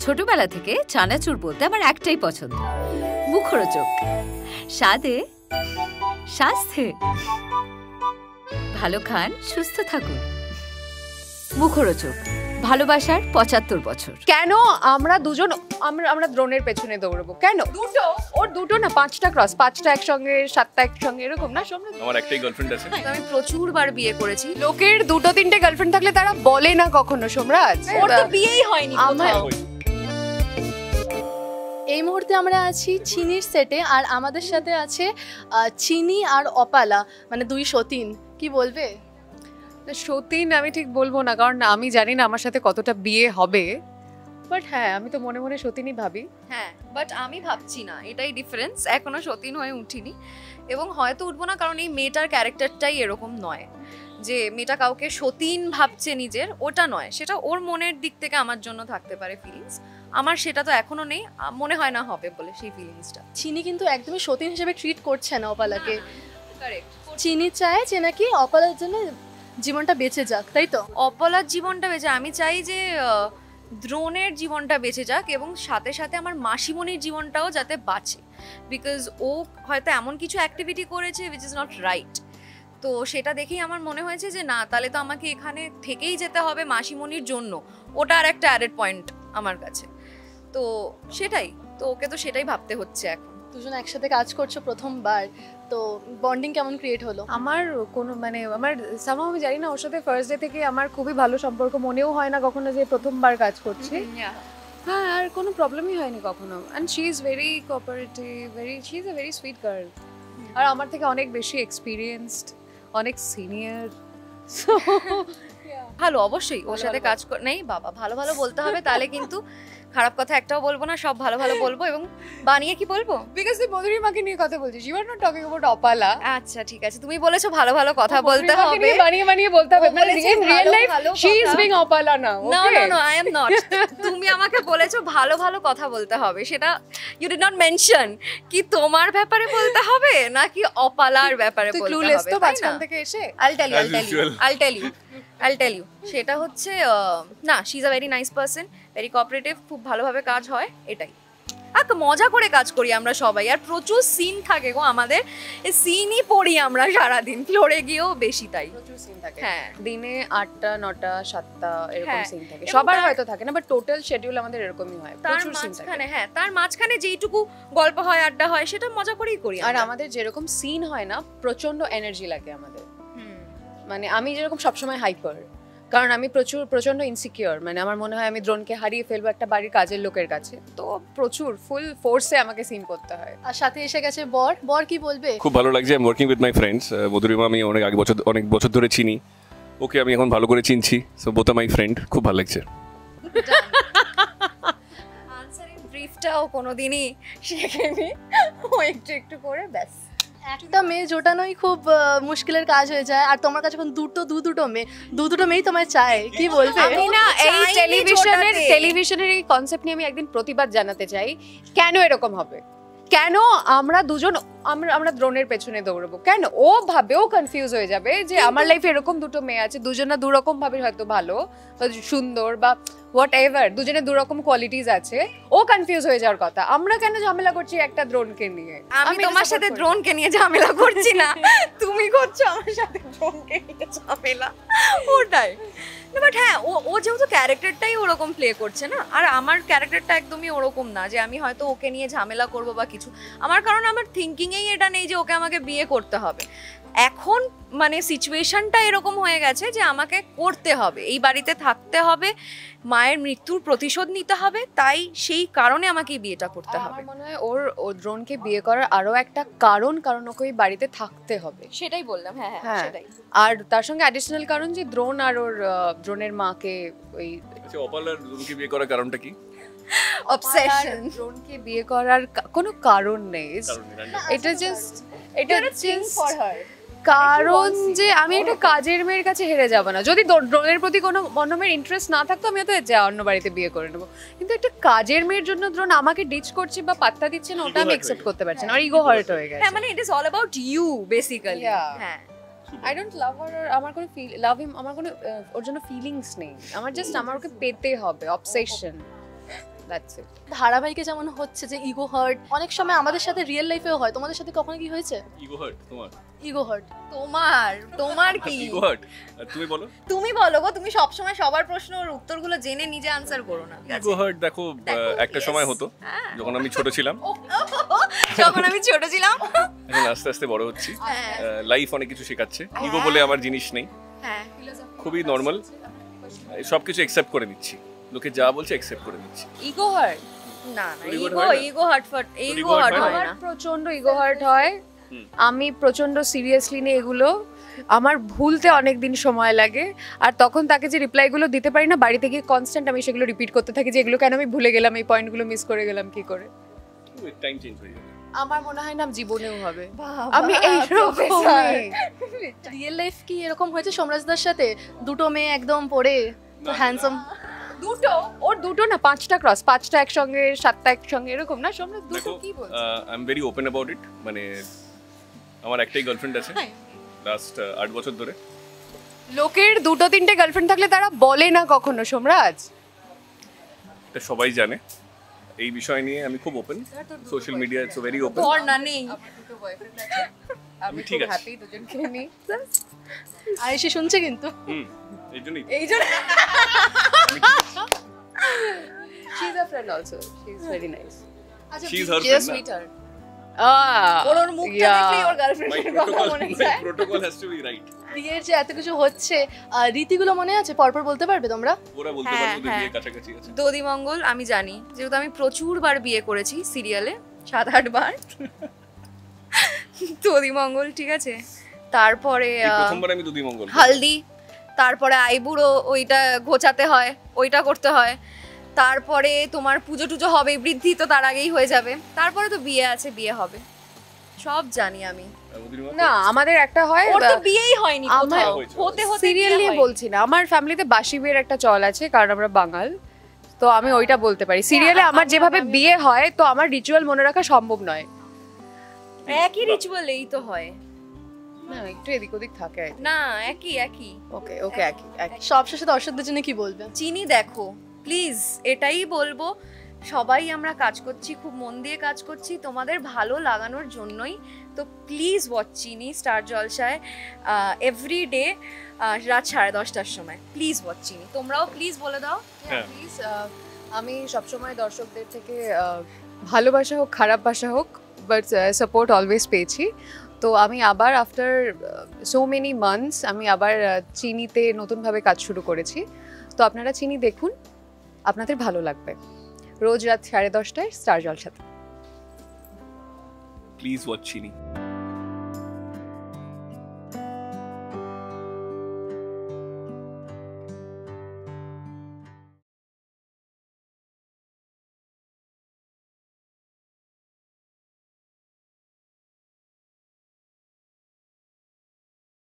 ছোটবেলা থেকে চানাচুর বলতে আমার একটাই পছন্দ, মুখরোচক, স্বাদে স্বাস্থ্যে। ভালো খান, সুস্থ থাকুন। মুখরোচক, ভালোবাসার ৭৫ বছর। কেন আমরা দুজন আমরা দ্রোণের পেছনে দৌড়বো? কেন? দুটো, ওর দুটো না ৫টা ক্রস, ৫টা একসঙ্গে, 7টা একসঙ্গে, এরকম না? আমার একটাই গার্লফ্রেন্ড আছে। আমি প্রচুর বার বিয়ে করেছি। লোকের দুটো তিনটে গার্লফ্রেন্ড থাকলে তারা বলে না কখনো, সোমরাজ। ওর তো বিয়েই হয়নি। এই মুহূর্তে আমরা আছি চিনির সেটে, আর আমাদের সাথে আছে চিনি আর অপালা, মানে দুই সতীন। কি বলবে? সতীন আমি ঠিক বলবো না, কারণ আমি জানি না আমার সাথে কতটা বিয়ে হবে, বাট হ্যাঁ আমি তো মনে মনে সতীনই ভাবি। হ্যাঁ, বাট আমি ভাবছি না, এটাই ডিফারেন্স। এখনো সতীন হয়ে উঠিনি এবং হয়তো উঠবো না, কারণ এই মেয়েটার ক্যারেক্টারটাই এরকম নয় যে মেয়েটা কাউকে সতীন ভাবছে নিজের, ওটা নয়। সেটা ওর মনের দিক থেকে আমার জন্য থাকতে পারে ফিলিংস, আমার সেটা তো এখনো নেই, মনে হয় না হবে বলে সেই ফিলিংসটা। চিনি কিন্তু একদমই সতীন হিসেবে ট্রিট করছে না অপালাকে। কারেক্ট। চিনি চায় যে নাকি অপালার জন্য জীবনটা বেঁচে যাক, তাই তো? অপলার জীবনটা বেঁচে, আমি চাই যে দ্রোণের জীবনটা বেঁচে যাক এবং সাথে সাথে আমার মাসিমণির জীবনটাও যাতে বাঁচে, বিকজ ও হয়তো এমন কিছু অ্যাক্টিভিটি করেছে উইচ ইজ নট রাইট। তো সেটা দেখেই আমার মনে হয়েছে যে না, তাহলে তো আমাকে এখানে থেকেই যেতে হবে মাসিমণির জন্য। ওটা আর একটা অ্যাডেড পয়েন্ট আমার কাছে। তো সেটাই, তো ওকে তো সেটাই ভাবতে হচ্ছে এখন। দুজন একসাথে কাজ করছো প্রথমবার, তো বন্ডিং কেমন ক্রিয়েট হলো? আমার কোনো মানে আমার সামহাও আমি জানি না, ওর সাথে ফার্স্ট ডে থেকে আমার খুবই ভালো সম্পর্ক, মনেও হয় না কখনো যে প্রথমবার কাজ করছি। হ্যাঁ, আর কোনো প্রবলেমই হয়নি কখনো। And she is very cooperative, she is a very sweet girl. আর আমার থেকে অনেক বেশি এক্সপিরিয়েন্সড, অনেক সিনিয়র। ভালো, অবশ্যই ওর সাথে কাজ নেই বাবা, ভালো ভালো বলতে হবে, তাহলে কিন্তু খারাপ কথা একটাও বলবো না, সব ভালো ভালো বলবো। এবং বানিয়ে কি বলবো? বিকজ তুই মধুরিমাকে নিয়ে কথা বলছিস, you are not talking about Apala. আচ্ছা ঠিক আছে, তুমি বলেছো ভালো ভালো কথা বলতে হবে, বানিয়ে বানিয়ে বলতে হবে, মানে in real life she is being Apala now. না না না, আই এম নট। তুমি আমাকে বলেছো ভালো ভালো কথা বলতে হবে, সেটা ইউ ডিড নট মেনশন কি তোমার ব্যাপারে বলতে হবে নাকি অপালার ব্যাপারে বলতে হবে। তুই ক্লুলেস তো মাঝখান থেকে এসে। I'll tell you সেটা হচ্ছে না, she is a very nice person, very cooperative, খুব ভালোভাবে কাজ হয়, এটাই। আর মজা করে কাজ করি আমরা সবাই, আর প্রচুর সিন থাকে গো আমাদের, এই সিনই পড়ি আমরা সারাদিন, ফ্লোরে গিয়েও বেশি তাই। প্রচুর সিন থাকে। হ্যাঁ, দিনে 8টা 9টা 7টা এরকম হ্যাঁ, সিন থাকে, এবং সবার হয়তো থাকে না, বাট টোটাল শিডিউল আমাদের এরকমই হয়, তার প্রচুর সিন থাকে। মাঝখানে হ্যাঁ, তার মাঝখানে যেইটুকু গল্প হয়, আড্ডা হয়, সেটা মজা করেই করি আর আমাদের যেরকম সিন হয় না, প্রচন্ড এনার্জি লাগে আমাদের। মানে আমি যেরকম সবসময় হাইপার, কারণ আমি প্রচন্ড ইনসিকিউর, মানে আমার মনে হয় আমি দ্রোণকে হারিয়ে ফেলবো একটা বাড়ির কাজের লোকের কাছে, তো প্রচুর ফুল ফোর্সে আমাকে সিন করতে হয়। আর সাথে এসে গেছে বর কি বলবে? খুব ভালো লাগছে, I am working with my friends. Madhurima আমি অনেক বছর ধরে চিনি, ওকে আমি এখন ভালো করে চিনছি, সো বোথ আর মাই ফ্রেন্ড। খুব ভালো লাগছে। আনসারিং ব্রিফটাও কোনোদিনই শেখেনি, ও একটু একটু করে ব্যাস। একটা মেয়ে জোটানোই খুব মুশকিলের কাজ হয়ে যায়, আর তোমার কাছে এখন দুটো মেয়েই তোমায় চায়। কি বলবে? আমি না এই টেলিভিশনের এই কনসেপ্ট নিয়ে আমি একদিন প্রতিবাদ জানাতে চাই। কেন এরকম হবে? কেন আমরা দুজন আমরা দ্রোণের পেছনে দৌড়বো? কেন? ও কনফিউজ হয়ে যাবে যে আমার লাইফে এরকম দুটো মেয়ে আছে, দুজনা দুরকম ভাবে হয়তো ভালো বা সুন্দর বা হোয়াট এভার, দুজনে দুরকম কোয়ালিটিস আছে, ও কনফিউজ হয়ে যাওয়ার কথা। আমরা কেন ঝামেলা করছি একটা দ্রোণকে নিয়ে? আমি তোমার সাথে দ্রোণকে নিয়ে ঝামেলা করছি না, তুমি করছো আমার সাথে দ্রোণকে নিয়ে ঝামেলা, ওটাই। বাট হ্যাঁ, ও যেহেতু ক্যারেক্টারটাই ওরকম প্লে করছে না, আর আমার ক্যারেক্টারটা একদমই ওরকম না যে আমি হয়তো ওকে নিয়ে ঝামেলা করবো বা কিছু। কারণ আমার থিঙ্কিংয়েই এটা নেই যে ওকে আমাকে বিয়ে করতে হবে। এখন মানে সিচুয়েশনটা এরকম হয়ে গেছে যে আমাকে করতে হবে, এই বাড়িতে থাকতে হবে, মায়ের মৃত্যুর প্রতিশোধ নিতে হবে, তাই সেই কারণে আমাকে বিয়েটা করতে হবে। আমার মনে হয় ওর দ্রোণকে বিয়ে করার আরো একটা কারণ ওকে ওই বাড়িতে থাকতে হবে, সেটাই বললাম। হ্যাঁ হ্যাঁ, সেটাই। আর তার সঙ্গে অ্যাডিশনাল কারণ যে দ্রোণ আর ওর দ্রোণের মাকে ওই অপালার দ্রোণকে বিয়ে করার কারণটা কি? অবসেশন। দ্রোণকে বিয়ে করার কোনো কারণ নেই, এটা জাস্ট কারণ যে আমি একটা কাজের মেয়ের কাছে হেরে যাব না। যদি দ্রোণের প্রতি কোনো অন্য মেয়ের ইন্টারেস্ট না থাকতো আমি হয়তো অন্য বাড়িতে বিয়ে করে নেবো, কিন্তু একটা কাজের মেয়ের জন্য দ্রোণ আমাকে ডিচ করছে বা পাত্তা দিচ্ছে না, ওটা আমি অ্যাকসেপ্ট করতে পারছি না, আর ইগো হার্ট হয়ে গেছে। হ্যাঁ, মানে it is all about you basically. হ্যাঁ, আই ডোন্ট লাভ হার, আমার কোনো আমার কোনো ওর জন্য ফিলিংস নেই, আমার জাস্ট আমার ওকে পেতে হবে, অবসেশন। That's it. ধারাবাহিকে যেমন হচ্ছে যে ইগো হার্ট, অনেক সময় আমাদের সাথে রিয়েল লাইফেও হয়, তোমাদের সাথে কখনো কি হয়েছে ইগো হার্ট তোমার? Ego hurt? তোমার কি ইগো হার্ট তুমি বলো। তুমি বলো গো, তুমি সবসময় সবার প্রশ্নের উত্তরগুলো জেনে নিজে আনসার করো না। ইগো হার্ট দেখো একটা সময় হতো যখন আমি ছোট ছিলাম, যখন আমি ছোট ছিলাম। এখন আস্তে আস্তে বড় হচ্ছি, লাইফ অনেক কিছু শেখাচ্ছে। ইগো বলে আমার জিনিস নেই, হ্যাঁ খুবই নর্মাল, সবকিছু অ্যাকসেপ্ট করে নিচ্ছি, লোকে যা বলছে অ্যাকসেপ্ট করে নিচ্ছি। Ego hurt? না না, Ego ইগো হয় না? Ego hurt ego Ego heart hurt হয় আমার না। প্রচন্ড ইগো হার্ট হয়। আমি প্রচন্ড সিরিয়াসলি নিয়ে এগুলো, আমার ভুলতে অনেক দিন সময় লাগে, আর তখন তাকে যে রিপ্লাইগুলো দিতে পারি না, বাড়িতে গিয়ে কনস্ট্যান্ট আমি সেগুলো রিপিট করতে থাকি যে এগুলো কেন আমি ভুলে গেলাম, এই পয়েন্টগুলো মিস করে গেলাম কি করে। টাইম চেঞ্জ হয়ে যাবে। আমার মনে হয় না জীবনেও হবে। বাবা, আমি এই professor। রিয়েল লাইফ কি এরকম হয়েছে সোমরাজদার সাথে? দুটো মেয়ে একদম পড়ে হ্যান্ডসাম। দুটো, ওর দুটো না 5টা ক্রস, 5টা একসঙ্গে, 7টা একসঙ্গে, এরকম না? সোমরাজ দুটো দেখো কি বলছো? I am very open about it, মানে আমার একটাই গার্লফ্রেন্ড আছে লাস্ট 8 বছর ধরে। লোকের 2-3টে গার্লফ্রেন্ড থাকলে তারা বলে না কখনো, সোমরাজ। এটা সবাই জানে, এই বিষয় নিয়ে আমি খুব open, social media it's very open. তোর না নেই। আমি ঠিক খুব আছে। হ্যাপি দুজনকে নিয়ে। আর এসে শুনছে কিন্তু। এই জন্যই এই জন্য She's a friend also. She's very nice. আচ্ছা, she is her She's a friend. sweetheart. ওর মুখটা দেখলেই ওর গার্লফ্রেন্ডের কথা মনে যায়। Protocol has to be right. বিয়ের যে এত কিছু হচ্ছে, রীতিগুলো মনে আছে? পরপর বলতে পারবে তোমরা? ওরা বলতে হ্যাঁ, পারবে ওদের হ্যাঁ। বিয়ে কাছাকাছি আছে। দধিমঙ্গল আমি জানি, যেহেতু আমি প্রচুর বার বিয়ে করেছি সিরিয়ালে, 7-8 বার। দধিমঙ্গল ঠিক আছে, তারপরে এই প্রথমবার আমি দুদি মঙ্গল। হালদি, তারপরে আইবুড়ো, ওইটা ঘোচাতে হয়, ওইটা করতে হয়, তারপরে তোমার পুজো টুজো হবে, বৃদ্ধি তো তার আগেই হয়ে যাবে, তারপরে তো বিয়ে আছে, বিয়ে হবে, সব জানি আমি। না, আমাদের একটা হয়, ওর তো বিয়েই হয়নি কোথাও, হয়েছে। হতে হতে সিরিয়াল বিয়ে নিয়ে হয়নি। বলছি না, আমার ফ্যামিলিতে বাসি বিয়ের একটা চল আছে, কারণ আমরা বাঙাল, তো আমি ওইটা বলতে পারি। সিরিয়ালে আমার যেভাবে বিয়ে হয়, তো আমার রিচুয়াল মনে রাখা সম্ভব নয়। একই রিচুয়াল এই তো হয় না, একটু এদিক ওদিক থাকে। না, একই একই। ওকে ওকে, একই একই। সবশেষে দর্শকদের জন্য কি বলবে? চিনি দেখো প্লিজ, এটাই বলবো, সবাই আমরা কাজ করছি, খুব মন দিয়ে কাজ করছি তোমাদের ভালো লাগানোর জন্যই, তো প্লিজ ওয়াচ চিনি স্টার জলসায় এভরিডে রাত 10:30টার সময়। প্লিজ ওয়াচ চিনি, তোমরাও প্লিজ বলে দাও। হ্যাঁ। প্লিজ, আমি সবসময় দর্শকদের থেকে ভালোবাসা হোক খারাপ ভাষা হোক, বাট সাপোর্ট অলওয়েজ পেয়েছি। তো আমি আবার আফটার সো মেনি মান্থস আমি আবার চিনিতে নতুনভাবে কাজ শুরু করেছি। তো আপনারা চিনি দেখুন, আপনাদের ভালো লাগবে। রোজ রাত 10:30টায় স্টার জলসাতে। প্লিজ ওয়াচ চিনি।